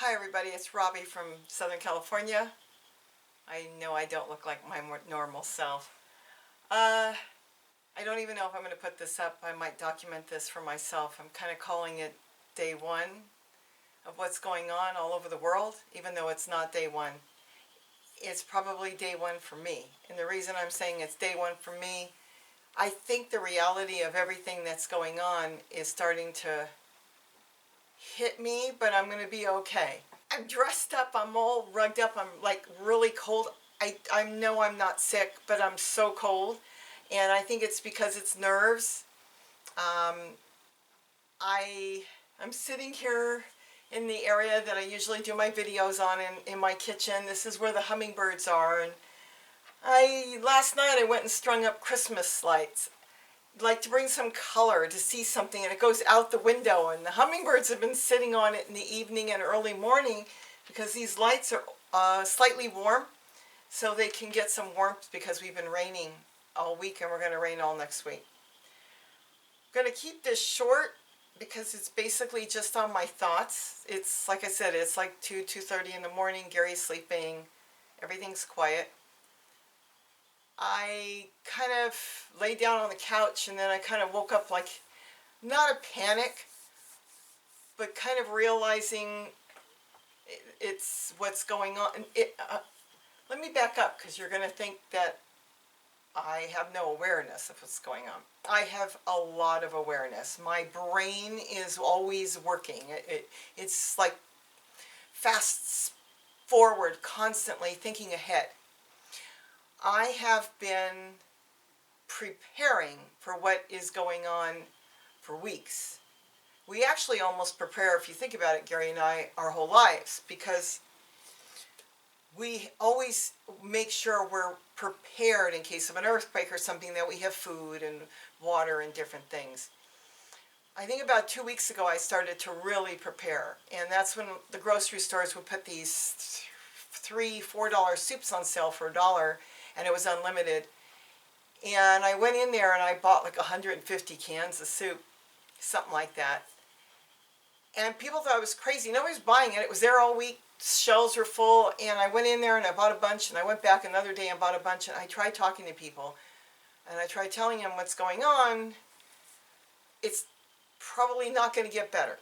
Hi everybody, it's Robbie from Southern California. I know I don't look like my more normal self. I don't even know if I'm going to put this up. I might document this for myself. I'm kind of calling it day one of what's going on all over the world, even though it's not day one. It's probably day one for me. And the reason I'm saying it's day one for me, I think the reality of everything that's going on is starting to hit me, but I'm going to be okay. I'm dressed up, I'm all rugged up, I'm like really cold. I know I'm not sick, but I'm so cold. And I think it's because it's nerves. Um, I'm sitting here in the area that I usually do my videos on in my kitchen. This is where the hummingbirds are. And last night I went and strung up Christmas lights. Like to bring some color, to see something, and it goes out the window, and the hummingbirds have been sitting on it in the evening and early morning because these lights are slightly warm, so they can get some warmth because we've been raining all week and we're going to rain all next week. I'm going to keep this short because it's basically just on my thoughts. It's like I said, it's like 2:30 in the morning, Gary's sleeping, everything's quiet. I kind of lay down on the couch and then I kind of woke up, like, not a panic, but kind of realizing it's what's going on. Let me back up because you're going to think that I have no awareness of what's going on. I have a lot of awareness. My brain is always working. It's like fast forward, constantly thinking ahead. I have been preparing for what is going on for weeks. We actually almost prepare, if you think about it, Gary and I, our whole lives, because we always make sure we're prepared in case of an earthquake or something, that we have food and water and different things. I think about 2 weeks ago I started to really prepare, and that's when the grocery stores would put these $3-4 soups on sale for $1, and it was unlimited. And I went in there and I bought like 150 cans of soup, something like that. And people thought I was crazy. Nobody was buying it. It was there all week. Shelves were full. And I went in there and I bought a bunch. And I went back another day and bought a bunch. And I tried talking to people. And I tried telling them what's going on. It's probably not going to get better.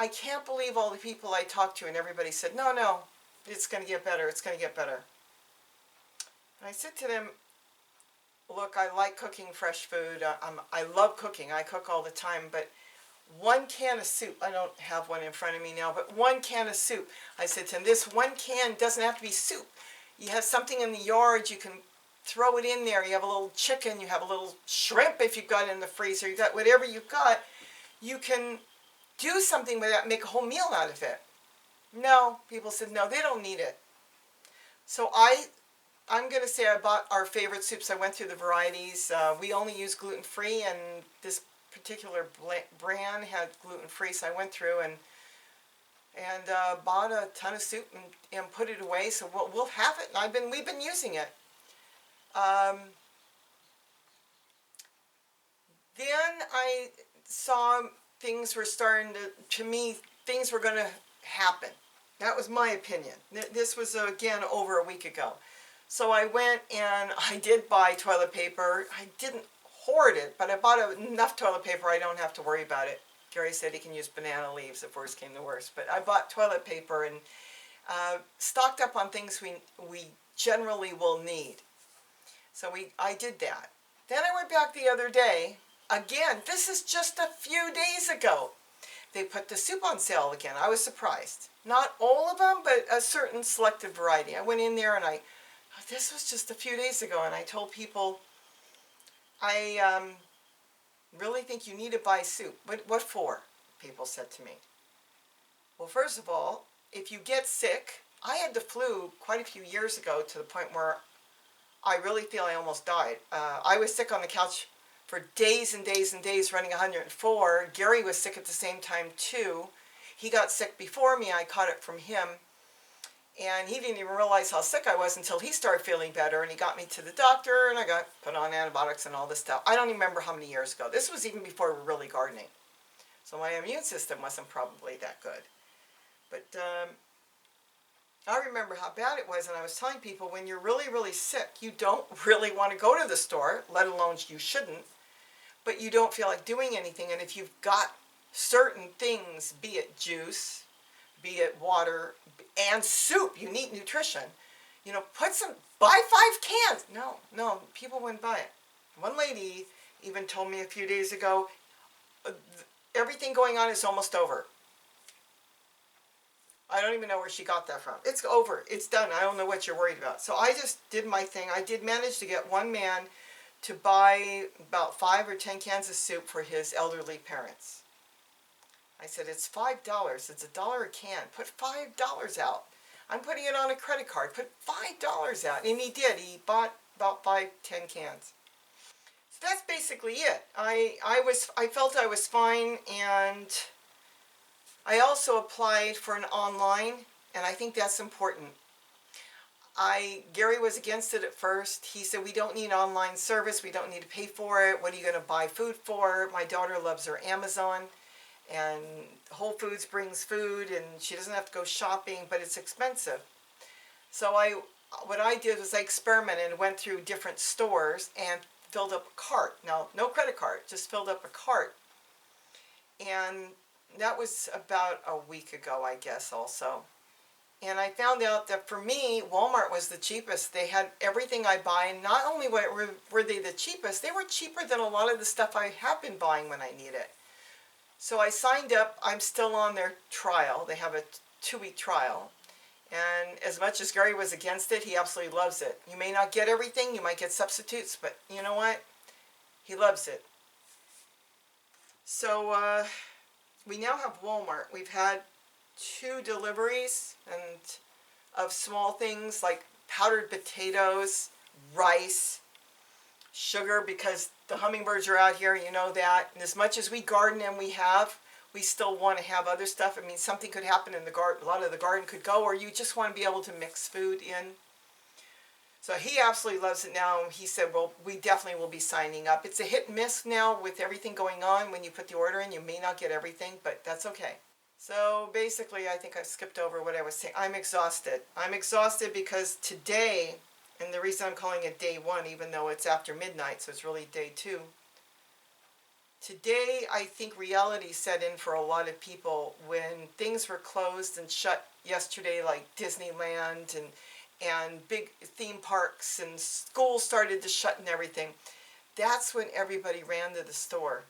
I can't believe all the people I talked to and everybody said, no, it's going to get better. It's going to get better. And I said to them, look, I like cooking fresh food. I love cooking. I cook all the time. But one can of soup, I don't have one in front of me now, but one can of soup. I said to him, this one can doesn't have to be soup. You have something in the yard, you can throw it in there. You have a little chicken, you have a little shrimp if you've got it in the freezer. You got whatever you've got. You can do something with that, make a whole meal out of it. No, people said, no, they don't need it. So I'm going to say I bought our favorite soups. I went through the varieties. We only use gluten-free, and this particular brand had gluten-free, so I went through and bought a ton of soup and put it away. So we'll have it, and we've been using it. Then I saw things were starting to me, things were going to happen. That was my opinion. This was, again, over a week ago. So I went and I did buy toilet paper. I didn't hoard it, but I bought enough toilet paper I don't have to worry about it. Gary said he can use banana leaves if worst came to worst. But I bought toilet paper and stocked up on things we generally will need. So I did that. Then I went back the other day. Again, this is just a few days ago. They put the soup on sale again. I was surprised. Not all of them, but a certain selected variety. I went in there and this was just a few days ago, and I told people, I really think you need to buy soup. What for? People said to me. Well, first of all, if you get sick, I had the flu quite a few years ago to the point where I really feel I almost died. I was sick on the couch for days and days and days, running 104. Gary was sick at the same time too. He got sick before me. I caught it from him. And he didn't even realize how sick I was until he started feeling better, and he got me to the doctor, and I got put on antibiotics and all this stuff. I don't even remember how many years ago. This was even before we were really gardening. So my immune system wasn't probably that good. But I remember how bad it was, and I was telling people, when you're really, really sick, you don't really want to go to the store, let alone you shouldn't, but you don't feel like doing anything. And if you've got certain things, be it juice, be it water, and soup, you need nutrition, you know, buy 5 cans. No, people wouldn't buy it. One lady even told me a few days ago, everything going on is almost over. I don't even know where she got that from. It's over. It's done. I don't know what you're worried about. So I just did my thing. I did manage to get one man to buy about 5 or 10 cans of soup for his elderly parents. I said, it's $5. It's $1 a can. Put $5 out. I'm putting it on a credit card. Put $5 out. And he did. He bought about 5, 10 cans. So that's basically it. I felt I was fine, and I also applied for an online, and I think that's important. Gary was against it at first. He said, we don't need online service. We don't need to pay for it. What are you going to buy food for? My daughter loves her Amazon, and Whole Foods brings food, and she doesn't have to go shopping, but it's expensive. So what I did was I experimented and went through different stores and filled up a cart. Now, no credit card, just filled up a cart. And that was about a week ago, I guess, also. And I found out that for me, Walmart was the cheapest. They had everything I buy, and not only were they the cheapest, they were cheaper than a lot of the stuff I have been buying when I need it. So I signed up. I'm still on their trial. They have a 2-week trial. And as much as Gary was against it, he absolutely loves it. You may not get everything. You might get substitutes, but you know what? He loves it. So we now have Walmart. We've had 2 deliveries and of small things like powdered potatoes, rice, sugar, because the hummingbirds are out here, you know that. And as much as we garden and we still want to have other stuff. I mean, something could happen in the garden. A lot of the garden could go, or you just want to be able to mix food in. So he absolutely loves it now. He said, well, we definitely will be signing up. It's a hit and miss now with everything going on. When you put the order in, you may not get everything, but that's okay. So basically, I think I've skipped over what I was saying. I'm exhausted. I'm exhausted because today, and the reason I'm calling it day 1, even though it's after midnight, so it's really day 2. Today, I think reality set in for a lot of people when things were closed and shut yesterday, like Disneyland and big theme parks, and schools started to shut and everything. That's when everybody ran to the store.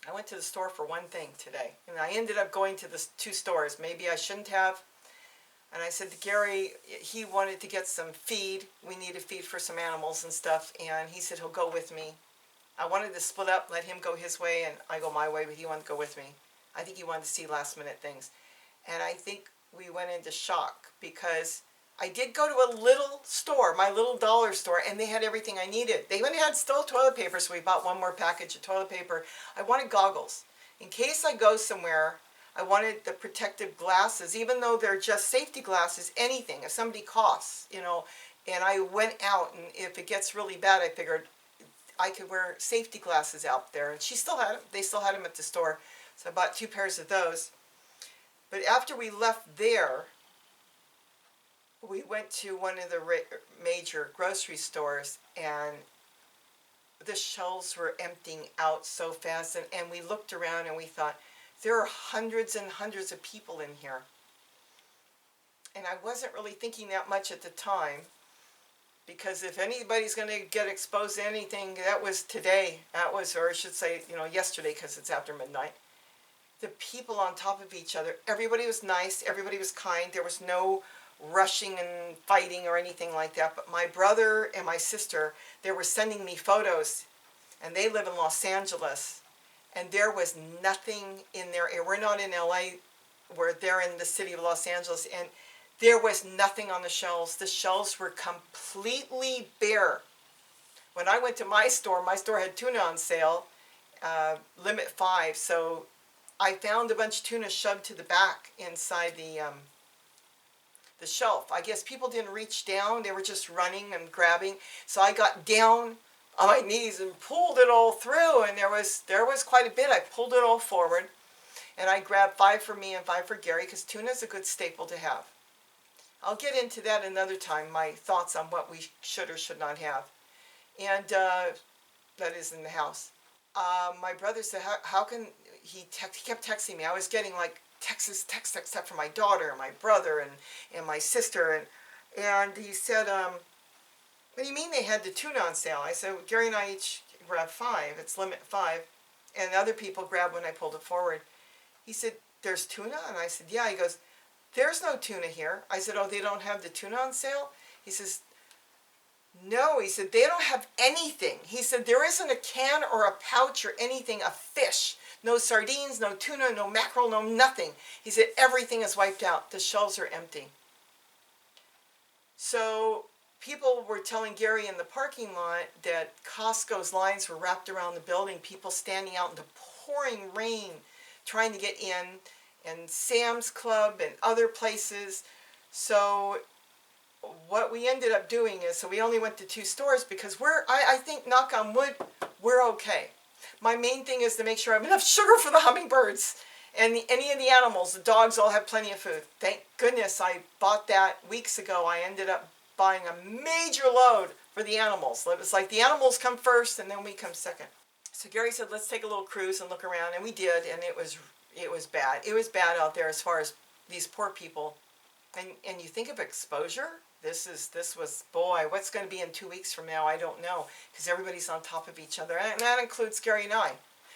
I went to the store for one thing today, and I ended up going to the 2 stores. Maybe I shouldn't have. And I said to Gary, he wanted to get some feed. We needed feed for some animals and stuff, and he said he'll go with me. I wanted to split up, let him go his way, and I go my way, but he wanted to go with me. I think he wanted to see last-minute things. And I think we went into shock, because I did go to a little store, my little dollar store, and they had everything I needed. They even had still toilet paper, so we bought one more package of toilet paper. I wanted goggles. In case I go somewhere, I wanted the protective glasses, even though they're just safety glasses, anything. If somebody coughs, you know, and I went out, and if it gets really bad, I figured I could wear safety glasses out there. And she still had them. They still had them at the store. So I bought 2 pairs of those. But after we left there, we went to one of the major grocery stores, and the shelves were emptying out so fast. And we looked around and we thought, there are hundreds and hundreds of people in here. And I wasn't really thinking that much at the time, because if anybody's going to get exposed to anything, that was today. That was, or I should say, you know, yesterday, because it's after midnight. The people on top of each other, everybody was nice, everybody was kind. There was no rushing and fighting or anything like that. But my brother and my sister, they were sending me photos, and they live in Los Angeles, and there was nothing in their area. We're not in LA, they're in the city of Los Angeles, and there was nothing on the shelves. The shelves were completely bare. When I went to my store had tuna on sale, limit 5, so I found a bunch of tuna shoved to the back inside the shelf. I guess people didn't reach down, they were just running and grabbing. So I got down on my knees and pulled it all through, and there was quite a bit. I pulled it all forward, And I grabbed 5 for me and 5 for Gary because tuna is a good staple to have. I'll get into that another time, my thoughts on what we should or should not have. And that is in the house. My brother said, how can, he kept texting me. I was getting like text from my daughter and my brother and my sister. And he said, what do you mean they had the tuna on sale? I said, well, Gary and I each grabbed 5. It's limit 5. And other people grabbed when I pulled it forward. He said, there's tuna? And I said, yeah. He goes, there's no tuna here. I said, oh, they don't have the tuna on sale? He says, no. He said, they don't have anything. He said, there isn't a can or a pouch or anything of fish. No sardines, no tuna, no mackerel, no nothing. He said, everything is wiped out. The shelves are empty. So people were telling Gary in the parking lot that Costco's lines were wrapped around the building, people standing out in the pouring rain trying to get in, and Sam's Club and other places. So what we ended up doing is, so we only went to 2 stores because I think, knock on wood, we're okay. My main thing is to make sure I have enough sugar for the hummingbirds and any of the animals. The dogs all have plenty of food. Thank goodness I bought that weeks ago. I ended up buying a major load for the animals. It was like the animals come first and then we come second. So Gary said, let's take a little cruise and look around, and we did, and it was bad. It was bad out there as far as these poor people. And you think of exposure, this was, boy, what's going to be in 2 weeks from now, I don't know, because everybody's on top of each other, and that includes Gary and I.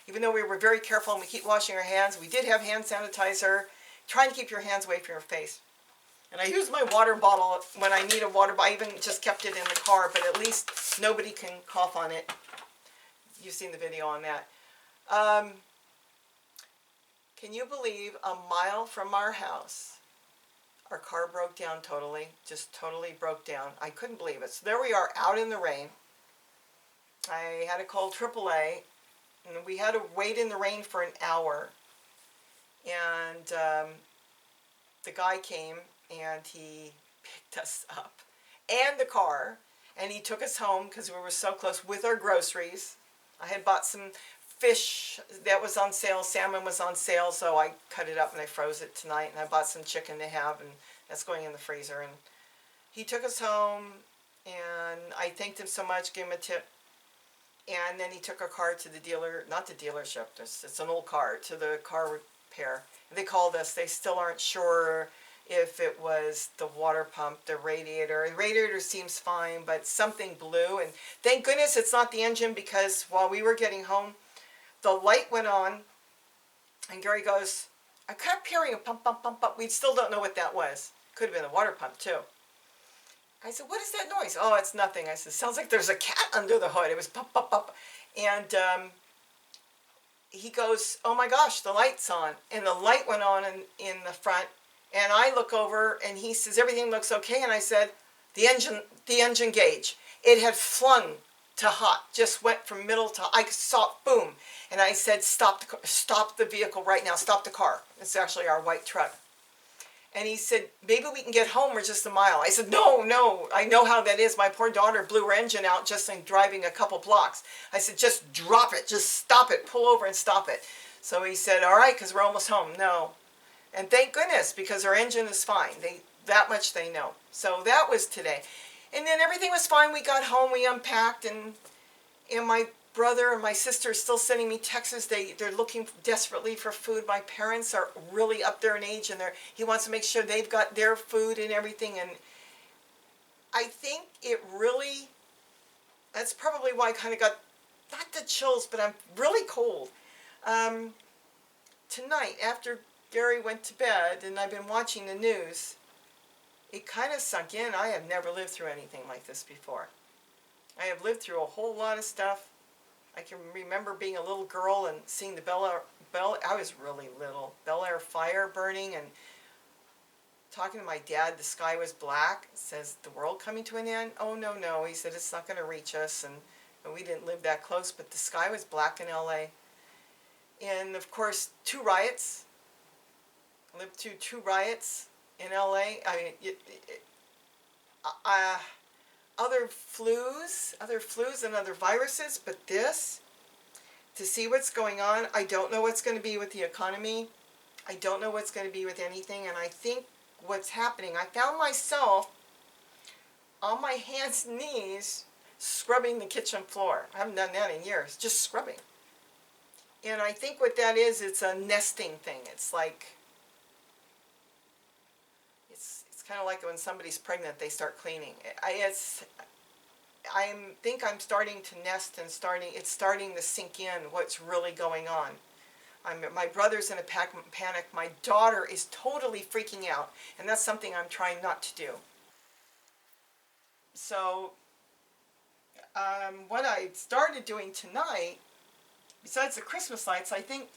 Even though we were very careful and we keep washing our hands, we did have hand sanitizer, trying to keep your hands away from your face. And I use my water bottle when I need a water bottle. I even just kept it in the car, but at least nobody can cough on it. You've seen the video on that. Can you believe a mile from our house, our car broke down totally, just totally broke down. I couldn't believe it. So there we are out in the rain. I had to call AAA, and we had to wait in the rain for an hour. And the guy came and he picked us up and the car, and he took us home because we were so close with our groceries. I had bought some fish that was on sale, salmon was on sale, so I cut it up and I froze it tonight, and I bought some chicken to have, and that's going in the freezer. And he took us home, and I thanked him so much, gave him a tip, and then he took our car to the dealer, not the dealership, it's an old car, to the car repair. They called us. They still aren't sure if it was the water pump, the radiator. The radiator seems fine, but something blew, and thank goodness it's not the engine, because while we were getting home, the light went on, and Gary goes, I kept hearing a pump, pump, pump, pump. We still don't know what that was. Could have been the water pump, too. I said, what is that noise? Oh, it's nothing. I said, sounds like there's a cat under the hood. It was pump, pump, pump. And he goes, oh my gosh, the light's on. And the light went on in the front. And I look over, and he says, everything looks okay. And I said, the engine gauge. It had flung to hot, just went from middle to, I saw, boom. And I said, stop the vehicle right now, stop the car. It's actually our white truck. And he said, maybe we can get home, we're just a mile. I said, no, I know how that is. My poor daughter blew her engine out just in driving a couple blocks. I said, just drop it, just stop it, pull over and stop it. So he said, all right, because we're almost home. No. And thank goodness, because our engine is fine. That much they know. So that was today. And then everything was fine. We got home, we unpacked, and my brother and my sister are still sending me texts. They're looking desperately for food. My parents are really up there in age, and he wants to make sure they've got their food and everything. And I think it really, that's probably why I kind of got, not the chills, but I'm really cold. Tonight, after Gary went to bed and I've been watching the news, it kind of sunk in. I have never lived through anything like this before. I have lived through a whole lot of stuff. I can remember being a little girl and seeing the I was really little, Bel Air fire burning, and talking to my dad. The sky was black. It says, the world coming to an end? Oh, no. He said, it's not going to reach us, and we didn't live that close, but the sky was black in LA. And, of course, 2 riots. I lived through 2 riots in LA. I mean, other flus and other viruses, but this, to see what's going on, I don't know what's going to be with the economy. I don't know what's going to be with anything, and I think what's happening, I found myself on my hands and knees scrubbing the kitchen floor. I haven't done that in years, just scrubbing. And I think what that is, it's a nesting thing. It's like, it's kind of like when somebody's pregnant, they start cleaning. I think I'm starting to nest and it's starting to sink in what's really going on. My brother's in a panic. My daughter is totally freaking out, and that's something I'm trying not to do. So what I started doing tonight, besides the Christmas lights, I think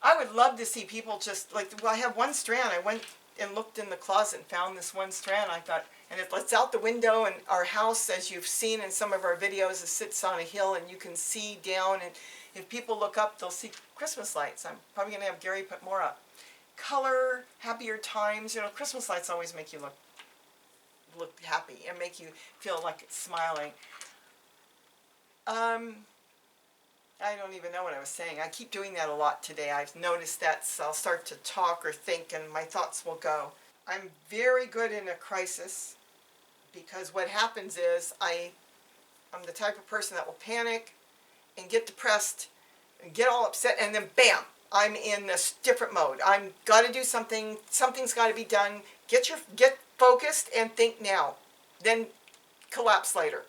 I would love to see people just like, well, I have one strand. I went and looked in the closet and found this one strand. I thought, and it's out the window, and our house, as you've seen in some of our videos, it sits on a hill and you can see down, and if people look up, they'll see Christmas lights. I'm probably going to have Gary put more up. Color, happier times. You know, Christmas lights always make you look happy and make you feel like it's smiling. I don't even know what I was saying. I keep doing that a lot today. I've noticed that, so I'll start to talk or think and my thoughts will go. I'm very good in a crisis, because what happens is I'm the type of person that will panic and get depressed and get all upset, and then bam, I'm in this different mode. I'm got to do something. Something's got to be done. Get focused and think now. Then collapse later.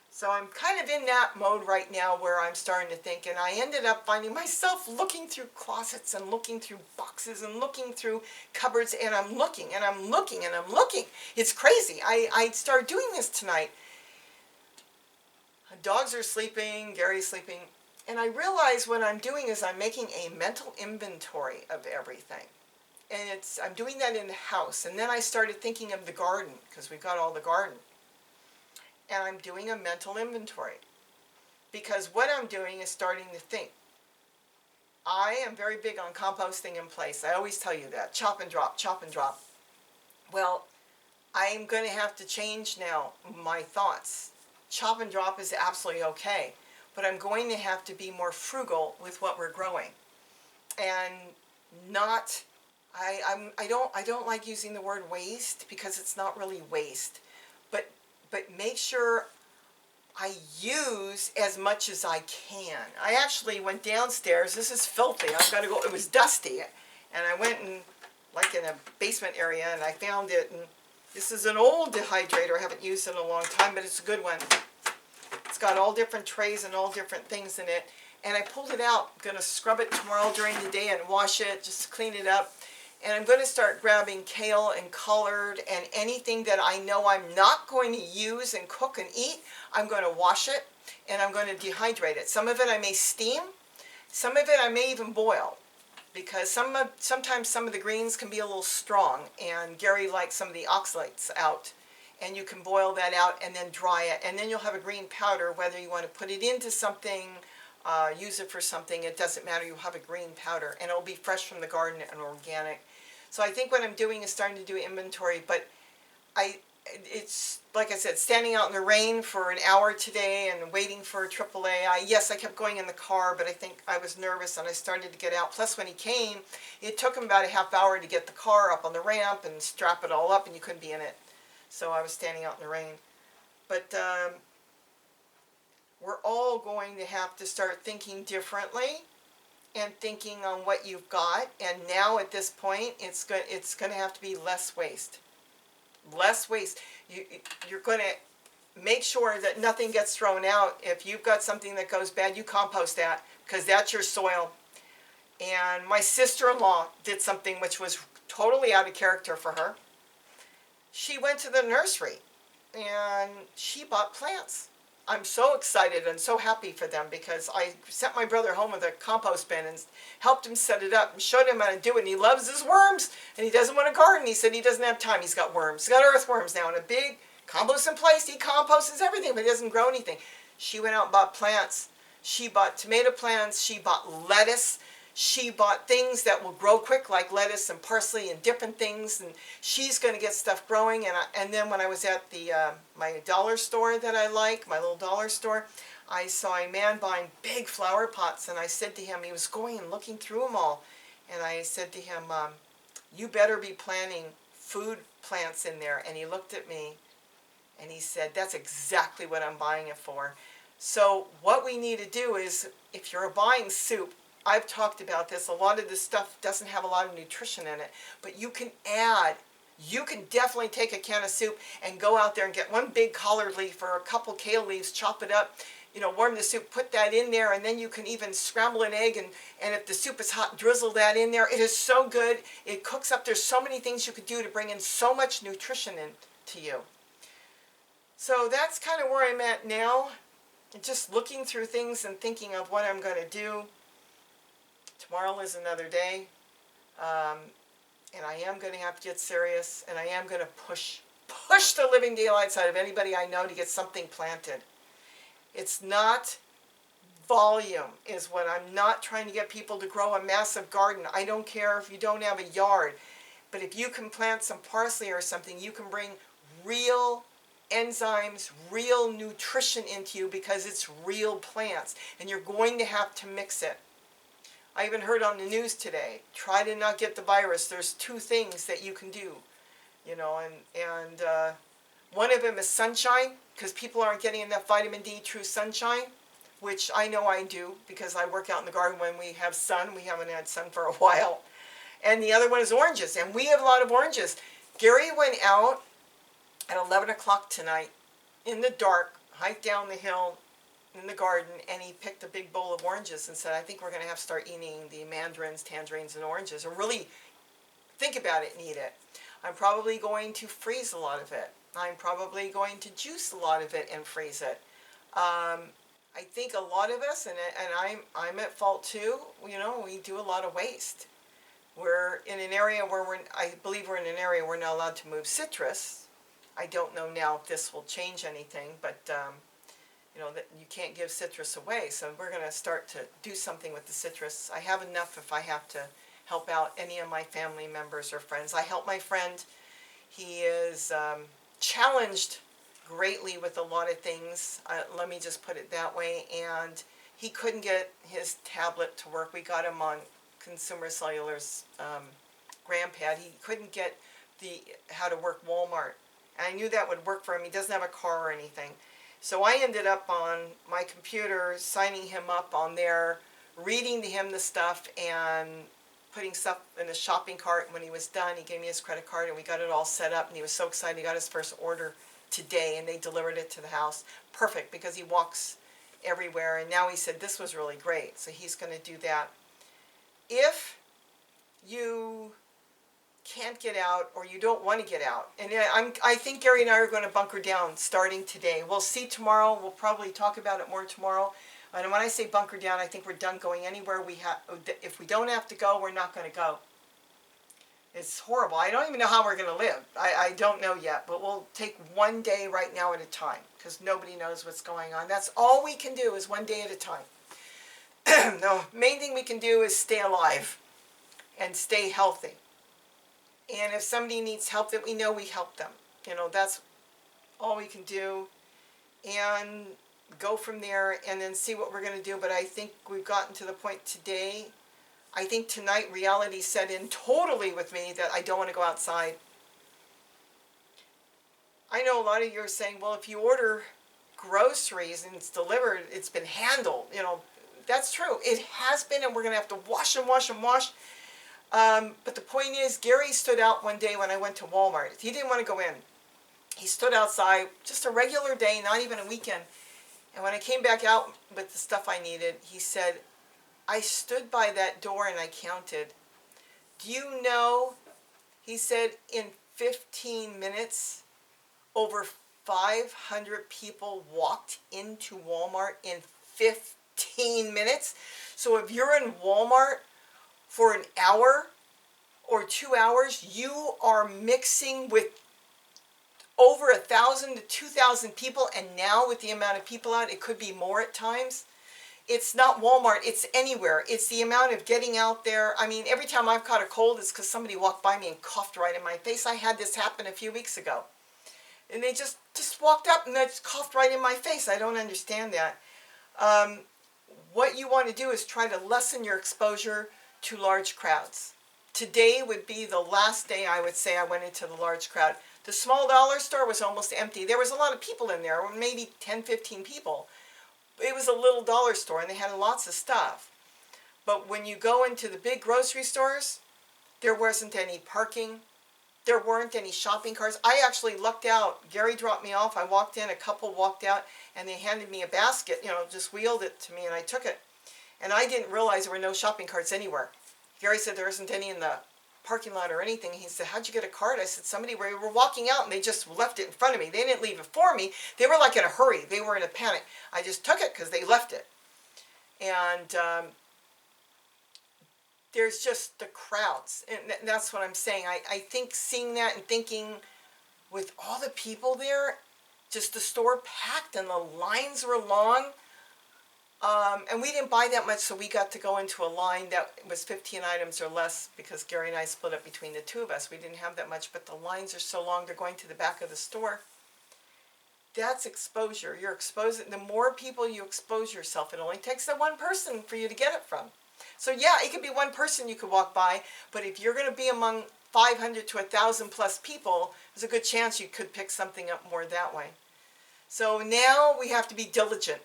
So I'm kind of in that mode right now where I'm starting to think, and I ended up finding myself looking through closets and looking through boxes and looking through cupboards, and I'm looking and I'm looking and I'm looking. It's crazy. I started doing this tonight. The dogs are sleeping, Gary's sleeping, and I realize what I'm doing is I'm making a mental inventory of everything. And I'm doing that in the house. And then I started thinking of the garden, because we've got all the garden. And I'm doing a mental inventory, because what I'm doing is starting to think. I am very big on composting in place. I always tell you that. Chop and drop, chop and drop. Well, I'm going to have to change now my thoughts. Chop and drop is absolutely okay, but I'm going to have to be more frugal with what we're growing, and not. I don't like using the word waste, because it's not really waste, but make sure I use as much as I can. I actually went downstairs. This is filthy. I've got to go. It was dusty, and I went and like in a basement area, and I found it. And this is an old dehydrator. I haven't used it in a long time, but it's a good one. It's got all different trays and all different things in it. And I pulled it out. I'm going to scrub it tomorrow during the day and wash it, just to clean it up. And I'm going to start grabbing kale and collard and anything that I know I'm not going to use and cook and eat. I'm going to wash it and I'm going to dehydrate it. Some of it I may steam. Some of it I may even boil, because sometimes some of the greens can be a little strong, and Gary likes some of the oxalates out. And you can boil that out and then dry it. And then you'll have a green powder, whether you want to put it into something, use it for something, it doesn't matter. You'll have a green powder, and it'll be fresh from the garden and organic. So I think what I'm doing is starting to do inventory, but it's like I said, standing out in the rain for an hour today and waiting for AAA. Yes, I kept going in the car, but I think I was nervous and I started to get out. Plus, when he came, it took him about a half hour to get the car up on the ramp and strap it all up, and you couldn't be in it. So I was standing out in the rain. But we're all going to have to start thinking differently and thinking on what you've got. And now at this point, it's going to have to be less waste. Less waste. You're going to make sure that nothing gets thrown out. If you've got something that goes bad, you compost that, because that's your soil. And my sister-in-law did something which was totally out of character for her. She went to the nursery and she bought plants. I'm so excited and so happy for them, because I sent my brother home with a compost bin and helped him set it up and showed him how to do it. And he loves his worms, and he doesn't want to garden. He said he doesn't have time. He's got worms. He's got earthworms now, and a big compost in place. He composts everything, but he doesn't grow anything. She went out and bought plants. She bought tomato plants. She bought lettuce. She bought things that will grow quick, like lettuce and parsley and different things, and she's going to get stuff growing. And then when I was at the my dollar store that I like, my little dollar store, I saw a man buying big flower pots, and I said to him, he was going and looking through them all, And I said to him, you better be planting food plants in there. And he looked at me and he said, that's exactly what I'm buying it for. So what we need to do is, if you're buying soup, I've talked about this, a lot of this stuff doesn't have a lot of nutrition in it, but you can definitely take a can of soup and go out there and get one big collard leaf or a couple kale leaves, chop it up, warm the soup, put that in there, and then you can even scramble an egg, and if the soup is hot, drizzle that in there. It is so good. It cooks up. There's so many things you could do to bring in so much nutrition into you. So that's kind of where I'm at now. Just looking through things and thinking of what I'm going to do. Tomorrow is another day. And I am going to have to get serious. And I am going to push the living daylights out of anybody I know to get something planted. It's not volume is what I'm not trying to get people to grow a massive garden. I don't care if you don't have a yard. But if you can plant some parsley or something, you can bring real enzymes, real nutrition into you because it's real plants. And you're going to have to mix it. I even heard on the news today, try to not get the virus. There's 2 things that you can do, and one of them is sunshine, because people aren't getting enough vitamin D through sunshine, which I know I do because I work out in the garden when we have sun. We haven't had sun for a while. And the other one is oranges, and we have a lot of oranges. Gary went out at 11 o'clock tonight in the dark, hiked down the hill in the garden, and he picked a big bowl of oranges and said, I think we're going to have to start eating the mandarins, tangerines, and oranges, or really think about it and eat it. I'm probably going to freeze a lot of it. I'm probably going to juice a lot of it and freeze it. I think a lot of us, and I'm at fault too, we do a lot of waste. We're in an area where I believe we're in an area we're not allowed to move citrus. I don't know now if this will change anything, but that you can't give citrus away, so we're going to start to do something with the citrus. I have enough if I have to help out any of my family members or friends. I help my friend. He is challenged greatly with a lot of things, let me just put it that way, and he couldn't get his tablet to work. We got him on Consumer Cellular's GrandPad. He couldn't get how to work Walmart, and I knew that would work for him. He doesn't have a car or anything. So I ended up on my computer signing him up on there, reading to him the stuff and putting stuff in a shopping cart. When he was done, he gave me his credit card and we got it all set up, and he was so excited. He got his first order today and they delivered it to the house. Perfect, because he walks everywhere, and now he said this was really great, so he's going to do that. If you can't get out or you don't want to get out, and I think Gary and I are going to bunker down starting today. We'll see tomorrow. We'll probably talk about it more tomorrow. And when I say bunker down, I think we're done going anywhere we have. If we don't have to go, we're not going to go. It's horrible. I don't even know how we're going to live. I don't know yet, but we'll take one day right now at a time because nobody knows what's going on. That's all we can do, is one day at a time. The main thing we can do is stay alive and stay healthy. And if somebody needs help that we know, we help them. That's all we can do. And go from there and then see what we're going to do. But I think we've gotten to the point today. I think tonight reality set in totally with me that I don't want to go outside. I know a lot of you are saying, well, if you order groceries and it's delivered, it's been handled. That's true. It has been, and we're going to have to wash and wash and wash. But the point is, Gary stood out one day when I went to Walmart. He didn't want to go in. He stood outside, just a regular day, not even a weekend. And when I came back out with the stuff I needed, he said, I stood by that door and I counted. Do you know, he said, in 15 minutes, over 500 people walked into Walmart in 15 minutes. So if you're in Walmart for an hour or 2 hours, you are mixing with over 1,000 to 2,000 people, and now with the amount of people out, it could be more at times. It's not Walmart, it's anywhere. It's the amount of getting out there. I mean, every time I've caught a cold, it's because somebody walked by me and coughed right in my face. I had this happen a few weeks ago. And they just walked up and they just coughed right in my face. I don't understand that. What you want to do is try to lessen your exposure to large crowds. Today would be the last day I would say I went into the large crowd. The small dollar store was almost empty. There was a lot of people in there, maybe 10, 15 people. It was a little dollar store and they had lots of stuff. But when you go into the big grocery stores, there wasn't any parking. There weren't any shopping carts. I actually lucked out. Gary dropped me off. I walked in, a couple walked out, and they handed me a basket, just wheeled it to me, and I took it. And I didn't realize there were no shopping carts anywhere. Gary said there isn't any in the parking lot or anything. He said, how'd you get a cart? I said, somebody were walking out and they just left it in front of me. They didn't leave it for me. They were like in a hurry. They were in a panic. I just took it because they left it. And there's just the crowds. And that's what I'm saying. I think seeing that and thinking with all the people there, just the store packed and the lines were long. And we didn't buy that much, so we got to go into a line that was 15 items or less because Gary and I split up between the two of us. We didn't have that much, but the lines are so long, they're going to the back of the store. That's exposure. You're exposing. The more people you expose yourself, it only takes that one person for you to get it from. So yeah, it could be one person you could walk by, but if you're going to be among 500 to 1,000 plus people, there's a good chance you could pick something up more that way. So now we have to be diligent.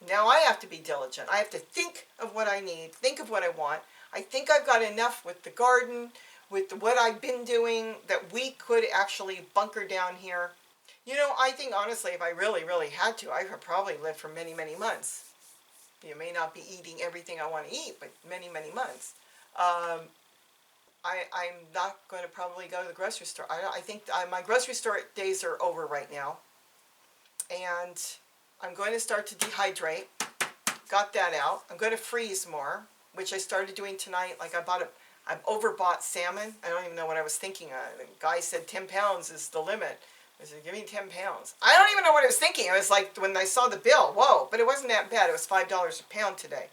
Now I have to be diligent. I have to think of what I need, think of what I want. I think I've got enough with the garden, with what I've been doing, that we could actually bunker down here. I think honestly, if I really, really had to, I could probably live for many, many months. You may not be eating everything I want to eat, but many, many months. I'm not going to probably go to the grocery store. I think my grocery store days are over right now. And I'm going to start to dehydrate. Got that out. I'm going to freeze more, which I started doing tonight. Like I've overbought salmon. I don't even know what I was thinking. The guy said 10 pounds is the limit. I said, give me 10 pounds. I don't even know what I was thinking. It was like when I saw the bill, whoa, but it wasn't that bad. It was $5 a pound today.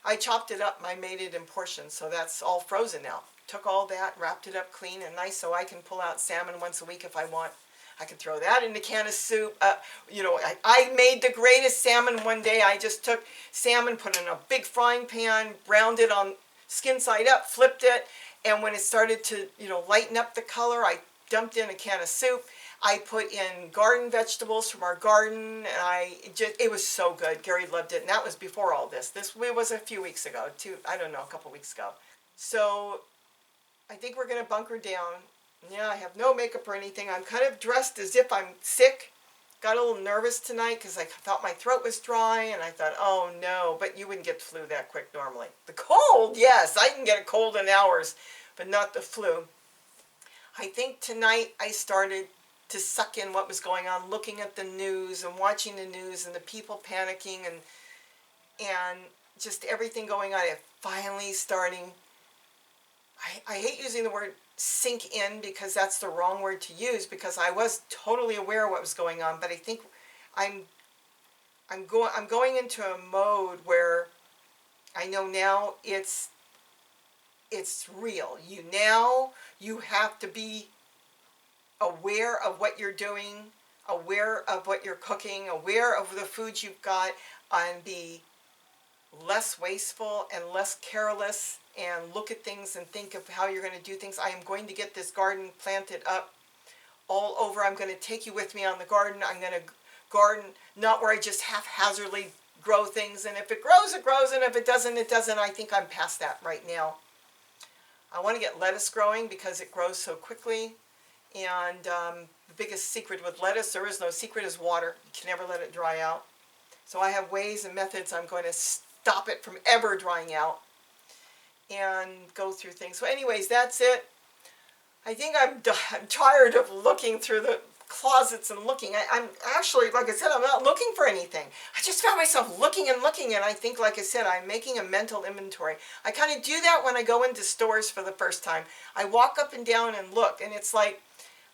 I chopped it up. I made it in portions, so that's all frozen now. Took all that, wrapped it up clean and nice so I can pull out salmon once a week if I want. I can throw that in a can of soup. I made the greatest salmon one day. I just took salmon, put it in a big frying pan, browned it on skin side up, flipped it, and when it started to, lighten up the color, I dumped in a can of soup. I put in garden vegetables from our garden, and it was so good. Gary loved it, and that was before all this. It was a few weeks ago, a couple weeks ago. So I think we're going to bunker down. Yeah, I have no makeup or anything. I'm kind of dressed as if I'm sick. Got a little nervous tonight because I thought my throat was dry, and I thought, oh no, but you wouldn't get the flu that quick normally. The cold, yes, I can get a cold in hours, but not the flu. I think tonight I started to suck in what was going on, looking at the news and watching the news and the people panicking and just everything going on. It finally starting, I hate using the word sink in because that's the wrong word to use because I was totally aware of what was going on, but I think I'm going into a mode where I know now it's real. You have to be aware of what you're doing, aware of what you're cooking, aware of the food you've got, and be less wasteful and less careless and look at things and think of how you're going to do things. I am going to get this garden planted up all over. I'm going to take you with me on the garden. I'm going to garden, not where I just haphazardly grow things, and if it grows, it grows, and if it doesn't, it doesn't. I think I'm past that right now. I want to get lettuce growing because it grows so quickly, and the biggest secret with lettuce, there is no secret, is water. You can never let it dry out. So I have ways and methods I'm going to stop it from ever drying out and go through things. So anyways, that's it. I think I'm tired of looking through the closets and looking. I'm actually, like I said, I'm not looking for anything. I just found myself looking and looking, and I think, like I said, I'm making a mental inventory. I kind of do that when I go into stores for the first time. I walk up and down and look, and it's like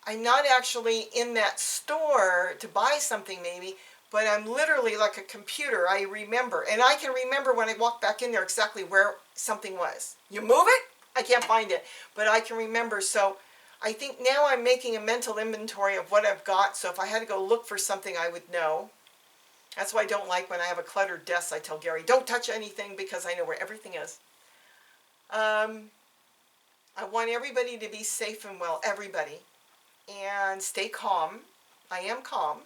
I'm not actually in that store to buy something maybe, but I'm literally like a computer. I remember, and I can remember when I walk back in there exactly where something was. You move it, I can't find it, but I can remember. So I think now I'm making a mental inventory of what I've got, so if I had to go look for something, I would know. That's why I don't like when I have a cluttered desk. I tell Gary, don't touch anything because I know where everything is. I want everybody to be safe and well, everybody, and stay calm. I am calm.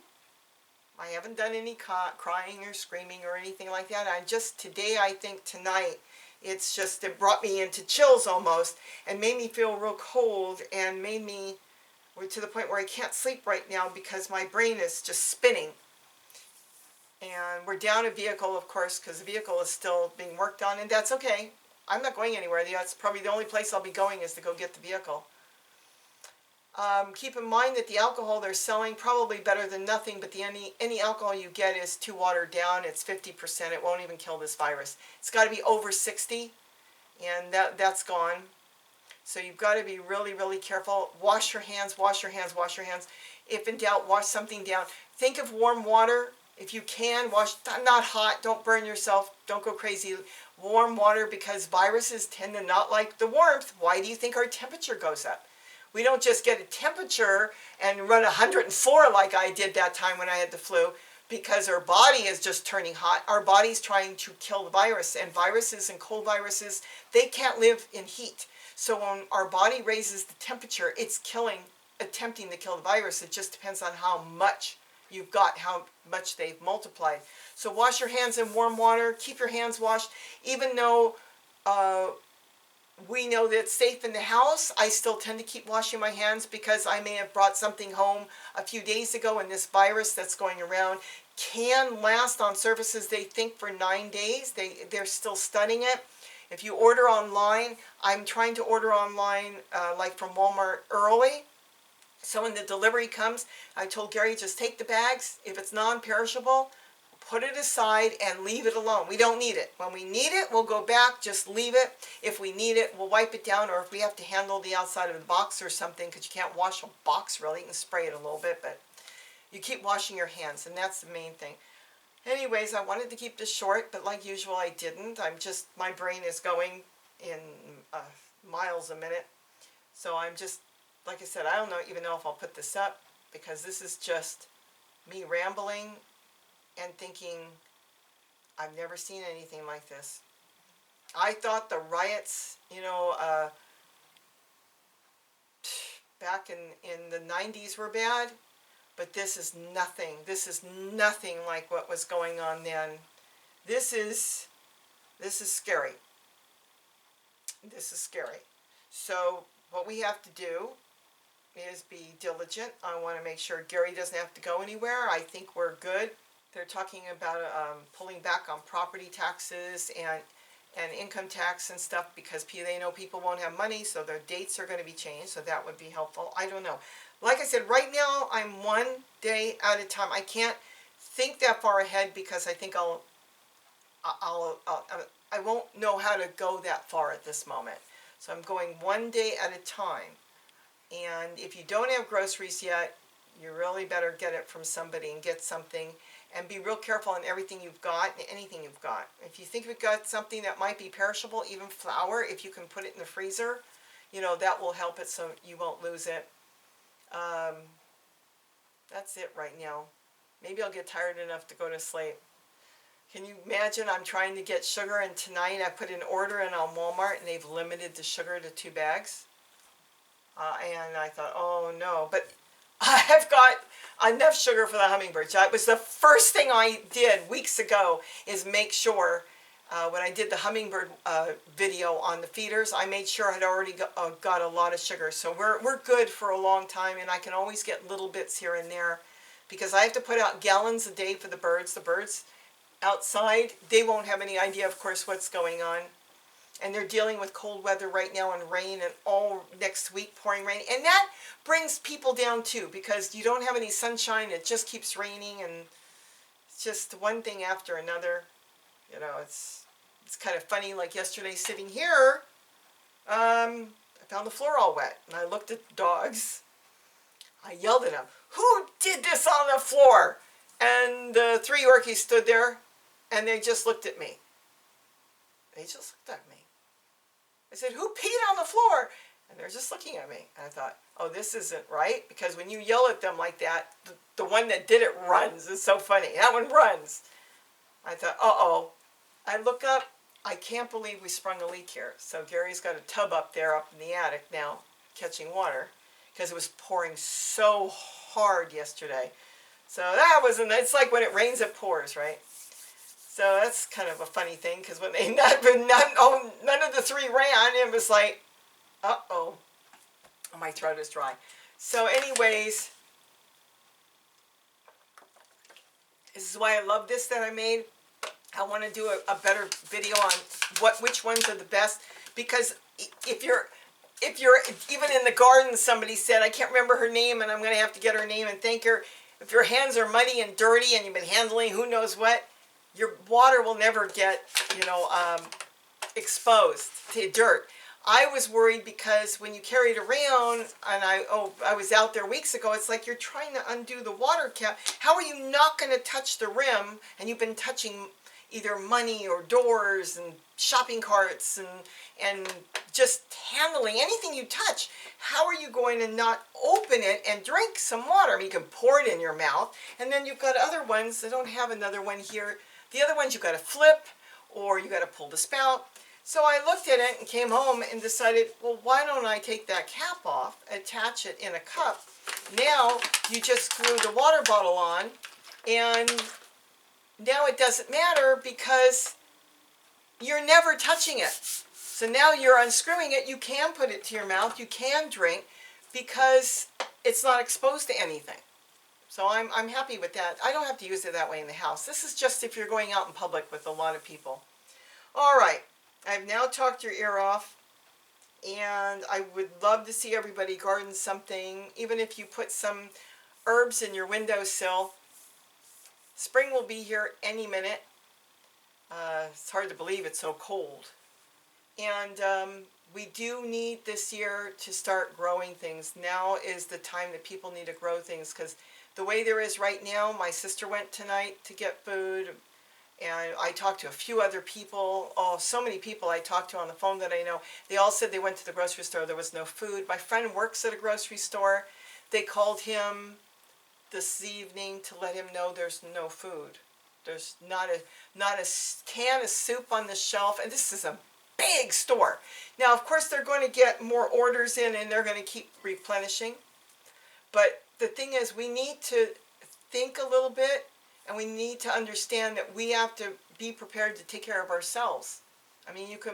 I haven't done any crying or screaming or anything like that. I just, today, I think tonight, it brought me into chills almost and made me feel real cold and made me, we're to the point where I can't sleep right now because my brain is just spinning. And we're down a vehicle, of course, because the vehicle is still being worked on, and that's okay. I'm not going anywhere. That's probably the only place I'll be going is to go get the vehicle. Keep in mind that the alcohol they're selling, probably better than nothing, but any alcohol you get is too watered down. It's 50%. It won't even kill this virus. It's got to be over 60, and that's gone. So you've got to be really, really careful. Wash your hands, wash your hands, wash your hands. If in doubt, wash something down. Think of warm water. If you can, wash, not hot, don't burn yourself, don't go crazy. Warm water, because viruses tend to not like the warmth. Why do you think our temperature goes up? We don't just get a temperature and run 104 like I did that time when I had the flu, because our body is just turning hot. Our body's trying to kill the virus, and viruses and cold viruses, they can't live in heat. So when our body raises the temperature, it's attempting to kill the virus. It just depends on how much you've got, how much they've multiplied. So wash your hands in warm water, keep your hands washed. Even though we know that it's safe in the house, I still tend to keep washing my hands because I may have brought something home a few days ago, and this virus that's going around can last on surfaces they think for 9 days. They're still studying it. If you order online, I'm trying to order online like from Walmart early. So when the delivery comes, I told Gary, just take the bags. If it's non-perishable, put it aside and leave it alone. We don't need it. When we need it, we'll go back, just leave it. If we need it, we'll wipe it down, or if we have to handle the outside of the box or something, because you can't wash a box really, you can spray it a little bit, but you keep washing your hands, and that's the main thing. Anyways, I wanted to keep this short, but like usual, I didn't. My brain is going in miles a minute. So I'm just, like I said, I don't even know if I'll put this up, because this is just me rambling and thinking, I've never seen anything like this. I thought the riots, back in the 90s were bad, but this is nothing. This is nothing like what was going on then. This is scary. This is scary. So what we have to do is be diligent. I want to make sure Gary doesn't have to go anywhere. I think we're good. They're talking about pulling back on property taxes and income tax and stuff, because they know people won't have money, so their dates are going to be changed, so that would be helpful. I don't know. Like I said, right now I'm 1 day at a time. I can't think that far ahead, because I think I won't know how to go that far at this moment. So I'm going 1 day at a time. And if you don't have groceries yet, you really better get it from somebody and get something, and be real careful on everything you've got and anything you've got. If you think you've got something that might be perishable, even flour, if you can put it in the freezer, that will help it so you won't lose it. That's it right now. Maybe I'll get tired enough to go to sleep. Can you imagine I'm trying to get sugar, and tonight I put an order in on Walmart and they've limited the sugar to 2 bags? And I thought, oh no, but I've got enough sugar for the hummingbirds. That was the first thing I did weeks ago, is make sure, when I did the hummingbird video on the feeders, I made sure I'd already got a lot of sugar. So we're good for a long time, and I can always get little bits here and there, because I have to put out gallons a day for the birds. The birds outside, they won't have any idea, of course, what's going on. And they're dealing with cold weather right now, and rain, and all next week pouring rain. And that brings people down too, because you don't have any sunshine. It just keeps raining, and it's just one thing after another. It's kind of funny. Like yesterday, sitting here, I found the floor all wet, and I looked at the dogs. I yelled at them, "Who did this on the floor?" And the 3 Yorkies stood there, and they just looked at me. They just looked at me. I said, "Who peed on the floor?" And they're just looking at me. And I thought, oh, this isn't right, because when you yell at them like that, the one that did it runs. It's so funny. That one runs. I thought, uh-oh. I look up, I can't believe we sprung a leak here. So Gary's got a tub up there up in the attic now catching water because it was pouring so hard yesterday. So that wasn't, it's like when it rains it pours, right? So that's kind of a funny thing because when they none of the three ran, it was like, uh-oh, my throat is dry. So anyways, this is why I love this that I made. I want to do a better video on which ones are the best, because if you're even in the garden, somebody said, I can't remember her name and I'm going to have to get her name and thank her. If your hands are muddy and dirty and you've been handling who knows what, your water will never get, exposed to dirt. I was worried because when you carry it around, and I was out there weeks ago, it's like you're trying to undo the water cap. How are you not going to touch the rim, and you've been touching either money or doors and shopping carts and just handling anything you touch? How are you going to not open it and drink some water? I mean, you can pour it in your mouth, and then you've got other ones. I don't have another one here. The other ones you've got to flip, or you got to pull the spout. So I looked at it and came home and decided, well, why don't I take that cap off, attach it in a cup. Now you just screw the water bottle on, and now it doesn't matter because you're never touching it. So now you're unscrewing it, you can put it to your mouth, you can drink, because it's not exposed to anything. So I'm happy with that. I don't have to use it that way in the house. This is just if you're going out in public with a lot of people. All right, I've now talked your ear off, and I would love to see everybody garden something, even if you put some herbs in your windowsill. Spring will be here any minute. It's hard to believe it's so cold. And we do need this year to start growing things. Now is the time that people need to grow things, because the way there is right now, my sister went tonight to get food, and I talked to a few other people. Oh, so many people I talked to on the phone that I know. They all said they went to the grocery store, there was no food. My friend works at a grocery store. They called him this evening to let him know there's no food. There's not a can of soup on the shelf, and this is a big store. Now, of course, they're going to get more orders in, and they're going to keep replenishing. But the thing is, we need to think a little bit, and we need to understand that we have to be prepared to take care of ourselves. I mean, you can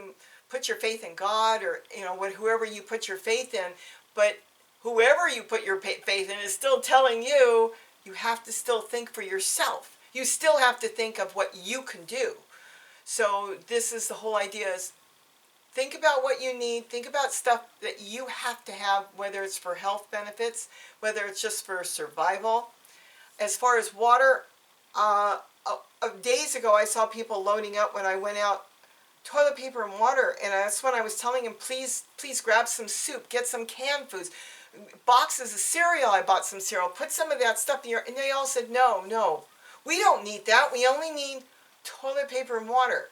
put your faith in God, or whoever you put your faith in, but whoever you put your faith in is still telling you, you have to still think for yourself. You still have to think of what you can do. So this is the whole idea, is think about what you need. Think about stuff that you have to have, whether it's for health benefits, whether it's just for survival. As far as water, days ago I saw people loading up when I went out toilet paper and water, and that's when I was telling them, please grab some soup, get some canned foods, boxes of cereal. I bought some cereal, put some of that stuff in here, and they all said, no, we don't need that. We only need toilet paper and water.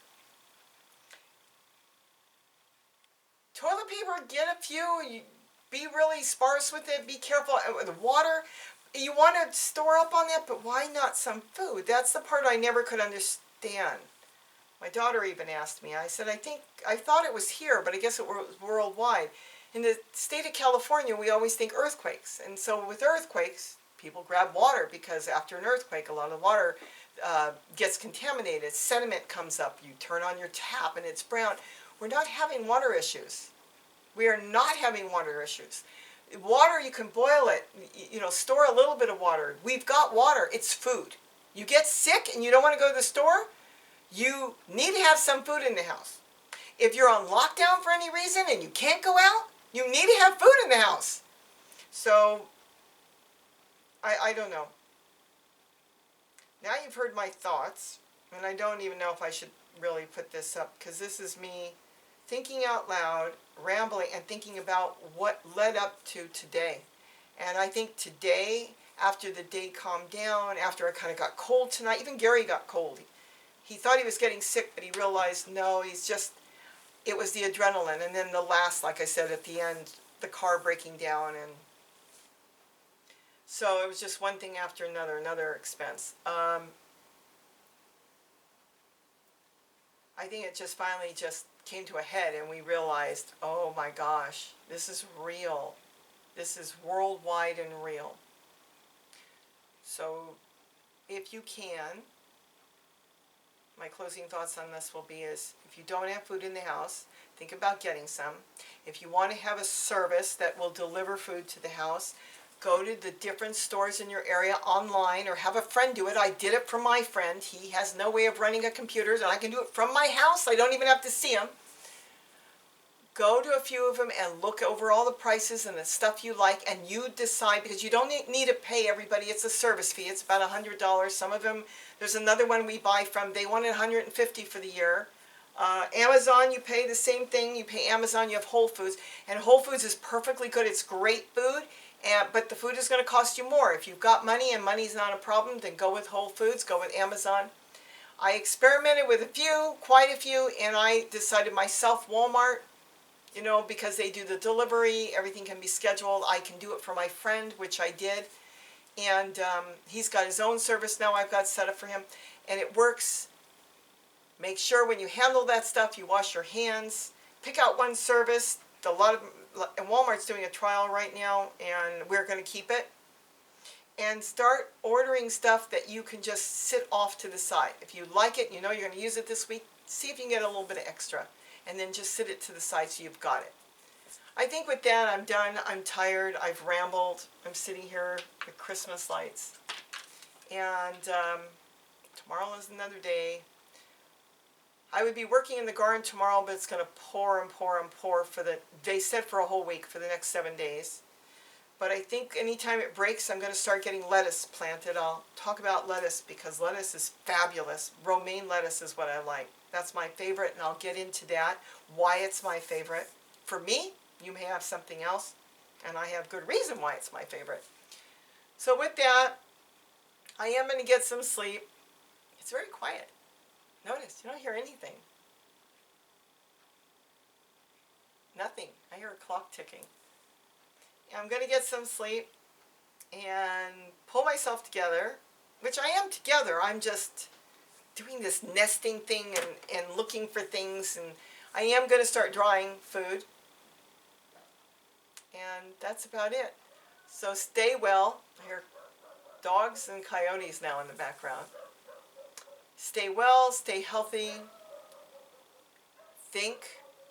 Toilet paper, get a few, be really sparse with it, be careful. The water, you want to store up on that, but why not some food? That's the part I never could understand. My daughter even asked me. I said, I thought it was here, but I guess it was worldwide. In the state of California, we always think earthquakes. And so with earthquakes, people grab water, because after an earthquake, a lot of water gets contaminated. Sediment comes up. You turn on your tap and it's brown. We're not having water issues. We are not having water issues. Water, you can boil it, store a little bit of water. We've got water. It's food. You get sick and you don't want to go to the store, you need to have some food in the house. If you're on lockdown for any reason and you can't go out, you need to have food in the house. So, I don't know. Now you've heard my thoughts, and I don't even know if I should really put this up, because this is me thinking out loud, rambling, and thinking about what led up to today. And I think today, after the day calmed down, after I kind of got cold tonight, even Gary got cold. He thought he was getting sick, but he realized, no, it was the adrenaline. And then the last, like I said, at the end, the car breaking down. And so it was just one thing after another expense. I think it just finally just came to a head and we realized, oh my gosh, this is real. This is worldwide and real. So if you can, my closing thoughts on this will be is, if you don't have food in the house, think about getting some. If you want to have a service that will deliver food to the house, go to the different stores in your area online or have a friend do it. I did it for my friend. He has no way of running a computer, and I can do it from my house. I don't even have to see him. Go to a few of them and look over all the prices and the stuff you like, and you decide, because you don't need to pay everybody. It's a service fee. It's about $100. Some of them, there's another one we buy from, they wanted $150 for the year. Amazon, you pay the same thing. You pay Amazon, you have Whole Foods, and Whole Foods is perfectly good. It's great food, but the food is going to cost you more. If you've got money and money's not a problem, then go with Whole Foods, go with Amazon. I experimented with quite a few, and I decided myself, Walmart, you know, because they do the delivery, everything can be scheduled. I can do it for my friend, which I did. And he's got his own service now I've got set up for him. And it works. Make sure when you handle that stuff, you wash your hands. Pick out one service. And Walmart's doing a trial right now, and we're going to keep it. And start ordering stuff that you can just sit off to the side. If you like it, you know you're going to use it this week, see if you can get a little bit of extra. And then just sit it to the side so you've got it. I think with that, I'm done. I'm tired. I've rambled. I'm sitting here with Christmas lights. And tomorrow is another day. I would be working in the garden tomorrow, but it's going to pour and pour and pour they said for a whole week, for the next 7 days. But I think anytime it breaks, I'm going to start getting lettuce planted. I'll talk about lettuce because lettuce is fabulous. Romaine lettuce is what I like. That's my favorite, and I'll get into that, why it's my favorite. For me, you may have something else, and I have good reason why it's my favorite. So with that, I am going to get some sleep. It's very quiet. Notice, you don't hear anything. Nothing. I hear a clock ticking. I'm going to get some sleep and pull myself together, which I am together. I'm just doing this nesting thing and looking for things, and I am going to start drying food, and that's about it. So stay well. I hear dogs and coyotes now in the background. Stay well, stay healthy. Think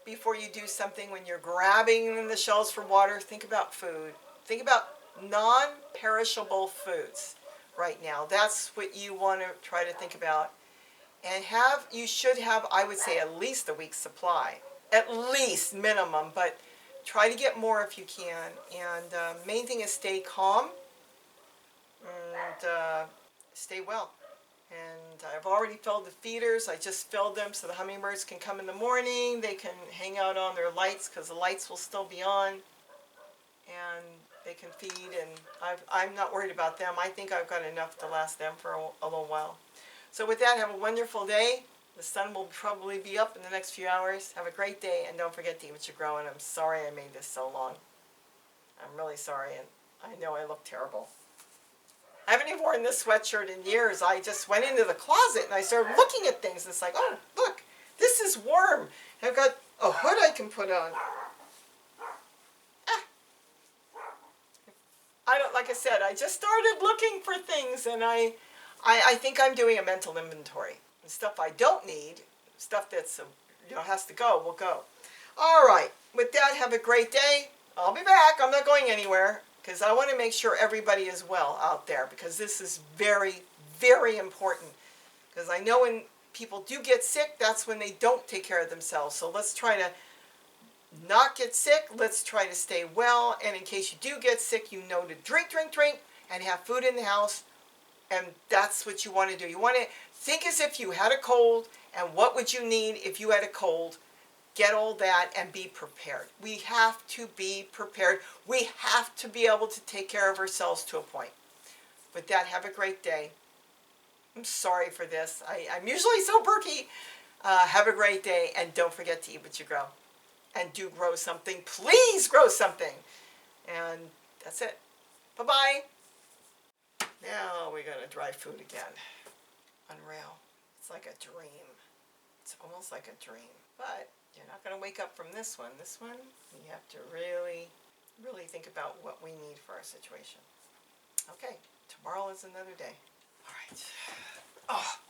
before you do something. When you're grabbing the shelves for water, think about food. Think about non-perishable foods right now. That's what you want to try to think about. And you should have, I would say, at least a week's supply. At least, minimum, but try to get more if you can. And main thing is stay calm and stay well. And I've already filled the feeders. I just filled them so the hummingbirds can come in the morning. They can hang out on their lights because the lights will still be on. And they can feed, and I'm not worried about them. I think I've got enough to last them for a little while. So with that, have a wonderful day. The sun will probably be up in the next few hours. Have a great day, and don't forget to eat what you grow. And I'm sorry I made this so long. I'm really sorry, and I know I look terrible. I haven't even worn this sweatshirt in years. I just went into the closet and I started looking at things. It's like, oh, look, this is warm. I've got a hood I can put on. Like I said, I just started looking for things, and I think I'm doing a mental inventory. The stuff I don't need, stuff that's has to go, will go. All right. With that, have a great day. I'll be back. I'm not going anywhere because I want to make sure everybody is well out there, because this is very, very important. Because I know when people do get sick, that's when they don't take care of themselves. So let's try to not get sick. Let's try to stay well. And in case you do get sick, you know to drink, and have food in the house. And that's what you want to do. You want to think as if you had a cold, and what would you need if you had a cold. Get all that and be prepared. We have to be prepared. We have to be able to take care of ourselves to a point. With that, have a great day. I'm sorry for this. I'm usually so perky. Have a great day, and don't forget to eat what you grow. And do grow something. Please grow something. And that's it. Bye-bye. Now we're going to dry food again. Unreal. It's like a dream. It's almost like a dream. But you're not going to wake up from this one. This one, you have to really, really think about what we need for our situation. Okay, tomorrow is another day. All right. Oh.